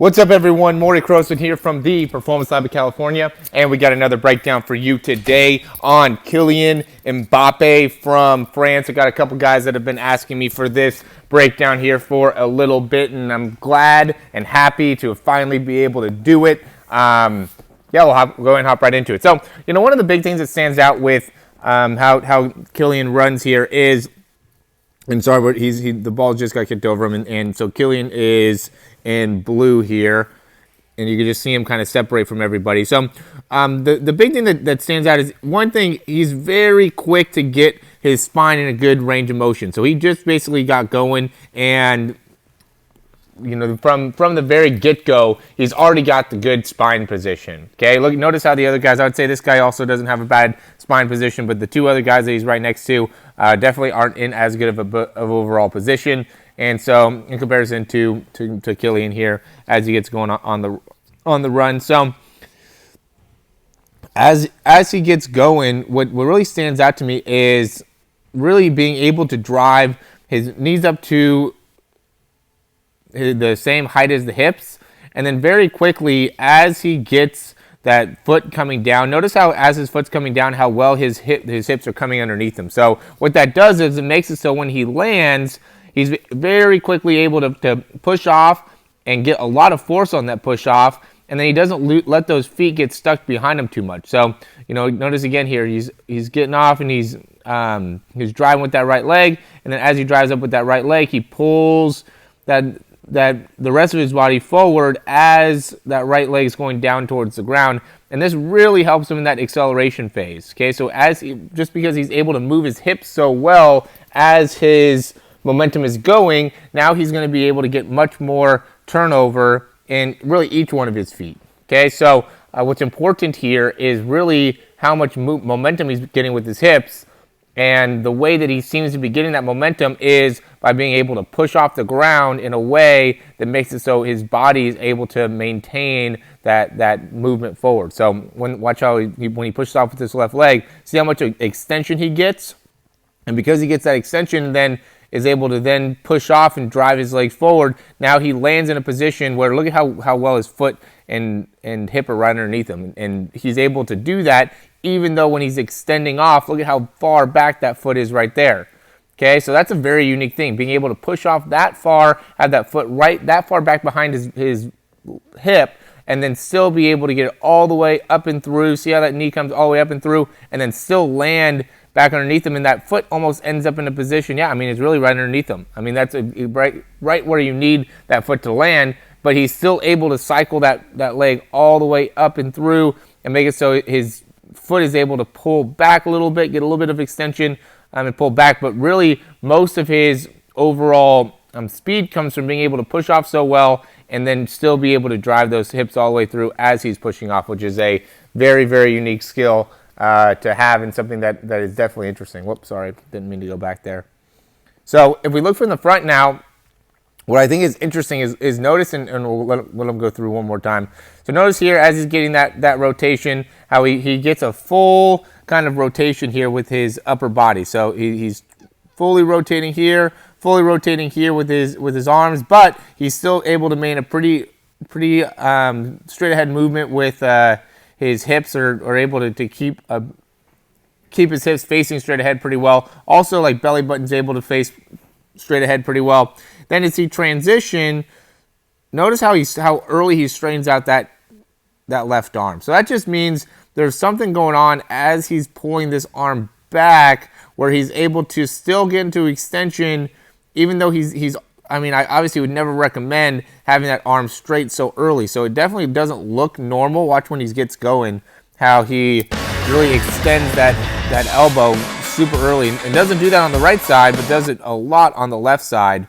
What's up, everyone? Morey Croson here from the Performance Lab of California, and we got another breakdown for you today on Kylian Mbappe from France. I got a couple guys that have been asking me for this breakdown here for a little bit, and I'm glad and happy to finally be able to do it. We'll go ahead and hop right into it. So, one of the big things that stands out with how Kylian runs here is, and sorry, the ball just got kicked over him, and so Kylian is in blue here, and you can just see him kind of separate from everybody. So the big thing that stands out is, one thing, he's very quick to get his spine in a good range of motion. So he just basically got going, and from the very get-go, he's already got the good spine position. Okay, look, notice how the other guys, I would say this guy also doesn't have a bad spine position, but the two other guys that he's right next to definitely aren't in as good of overall position. And so, in comparison to Kylian here, as he gets going on the run, so as he gets going, what really stands out to me is really being able to drive his knees up to the same height as the hips, and then very quickly, as he gets that foot coming down, notice how as his foot's coming down, how well his hips are coming underneath him. So what that does is it makes it so when he lands, he's very quickly able to push off and get a lot of force on that push off, and then he doesn't let those feet get stuck behind him too much. So, notice again here, he's getting off, and he's driving with that right leg, and then as he drives up with that right leg, he pulls the rest of his body forward as that right leg is going down towards the ground, and this really helps him in that acceleration phase. Okay, so just because he's able to move his hips so well as his momentum is going, now he's going to be able to get much more turnover in really each one of his feet. Okay, so what's important here is really how much momentum he's getting with his hips, and the way that he seems to be getting that momentum is by being able to push off the ground in a way that makes it so his body is able to maintain that movement forward. So watch how when he pushes off with his left leg, see how much extension he gets, and because he gets that extension, then is able to then push off and drive his legs forward. Now he lands in a position where, look at how well his foot and hip are right underneath him. And he's able to do that even though when he's extending off, look at how far back that foot is right there. Okay, so that's a very unique thing, being able to push off that far, have that foot right that far back behind his hip, and then still be able to get it all the way up and through. See how that knee comes all the way up and through, and then still land back underneath him, and that foot almost ends up in a position, it's really right underneath him. That's right where you need that foot to land, but he's still able to cycle that leg all the way up and through and make it so his foot is able to pull back a little bit, get a little bit of extension, and pull back. But really, most of his overall speed comes from being able to push off so well and then still be able to drive those hips all the way through as he's pushing off, which is a very, very unique skill to have, and something that is definitely interesting. Whoops, sorry, didn't mean to go back there. So if we look from the front now, what I think is interesting is notice, and we'll let him go through one more time. So notice here, as he's getting that rotation, how he gets a full kind of rotation here with his upper body. So he's fully rotating here with his arms, but he's still able to maintain a pretty straight ahead movement with his hips are able to keep his hips facing straight ahead pretty well. Also, like, belly button's able to face straight ahead pretty well. Then as he transition, notice how early he straightens out that left arm. So that just means there's something going on as he's pulling this arm back, where he's able to still get into extension, even though he's I obviously would never recommend having that arm straight so early. So it definitely doesn't look normal. Watch when he gets going, how he really extends that elbow super early, and doesn't do that on the right side, but does it a lot on the left side.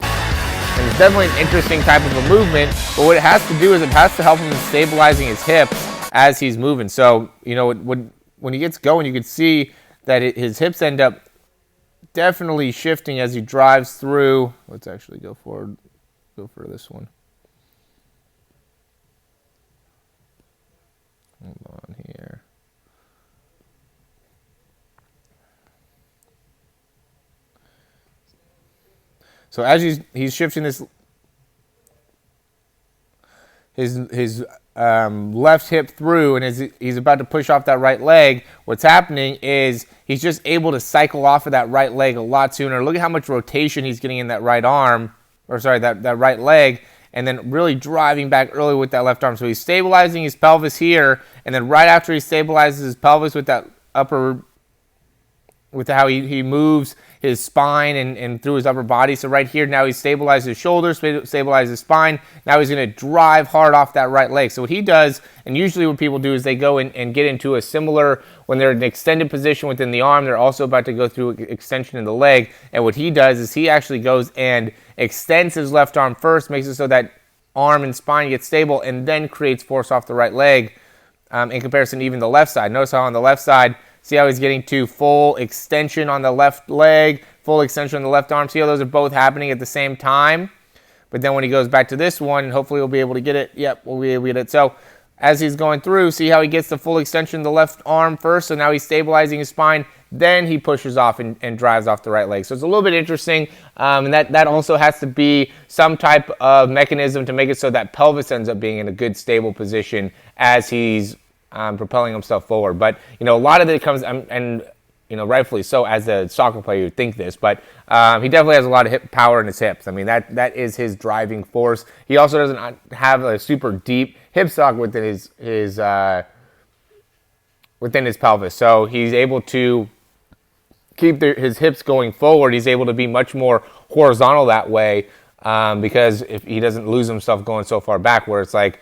And it's definitely an interesting type of a movement, but what it has to do is it has to help him in stabilizing his hips as he's moving. So, when he gets going, you can see that his hips end up definitely shifting as he drives through. Let's actually go for this one. Hold on here. So as he's shifting this his left hip through, and as he's about to push off that right leg, what's happening is he's just able to cycle off of that right leg a lot sooner. Look at how much rotation he's getting in that right arm, or sorry, that right leg, and then really driving back early with that left arm. So he's stabilizing his pelvis here, and then right after he stabilizes his pelvis with that upper, with how he moves his spine and through his upper body. So right here, now he's stabilized his shoulders, stabilized his spine. Now he's going to drive hard off that right leg. So what he does, and usually what people do is they go in and get into a similar, when they're in an extended position within the arm, they're also about to go through extension in the leg. And what he does is he actually goes and extends his left arm first, makes it so that arm and spine get stable, and then creates force off the right leg in comparison to even the left side. Notice how on the left side, see how he's getting to full extension on the left leg, full extension on the left arm. See how those are both happening at the same time? But then when he goes back to this one, and hopefully we'll be able to get it. Yep, we'll be able to get it. So as he's going through, see how he gets the full extension of the left arm first. So now he's stabilizing his spine. Then he pushes off and drives off the right leg. So it's a little bit interesting. And that also has to be some type of mechanism to make it so that pelvis ends up being in a good, stable position as he's propelling himself forward. But, a lot of it comes, and rightfully so, as a soccer player, you'd think this, but he definitely has a lot of hip power in his hips. I mean, that is his driving force. He also doesn't have a super deep hip socket within his pelvis. So he's able to keep his hips going forward. He's able to be much more horizontal that way because if he doesn't lose himself going so far back, where it's like,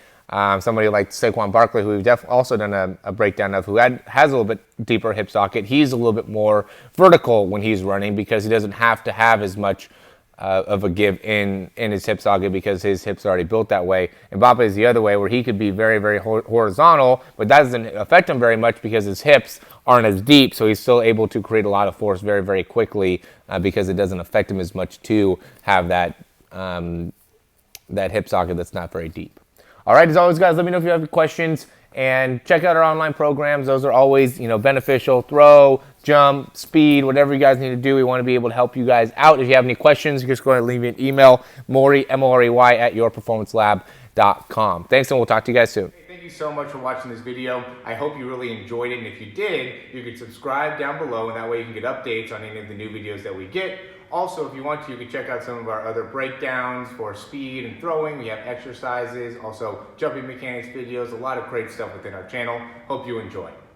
somebody like Saquon Barkley, who we've also done a breakdown of, who has a little bit deeper hip socket. He's a little bit more vertical when he's running because he doesn't have to have as much of a give in his hip socket because his hips are already built that way. Mbappe is the other way, where he could be very, very horizontal, but that doesn't affect him very much because his hips aren't as deep, so he's still able to create a lot of force very, very quickly because it doesn't affect him as much to have that hip socket that's not very deep. All right, as always, guys, let me know if you have any questions, and check out our online programs. Those are always, beneficial. Throw, jump, speed, whatever you guys need to do. We want to be able to help you guys out. If you have any questions, you just go ahead and leave me an email, Morey, M-O-R-E-Y, @yourperformancelab.com. Thanks, and we'll talk to you guys soon. Thank you so much for watching this video. I hope you really enjoyed it, and if you did, you can subscribe down below, and that way you can get updates on any of the new videos that we get. Also, if you want to, you can check out some of our other breakdowns for speed and throwing. We have exercises, also jumping mechanics videos, a lot of great stuff within our channel. Hope you enjoy.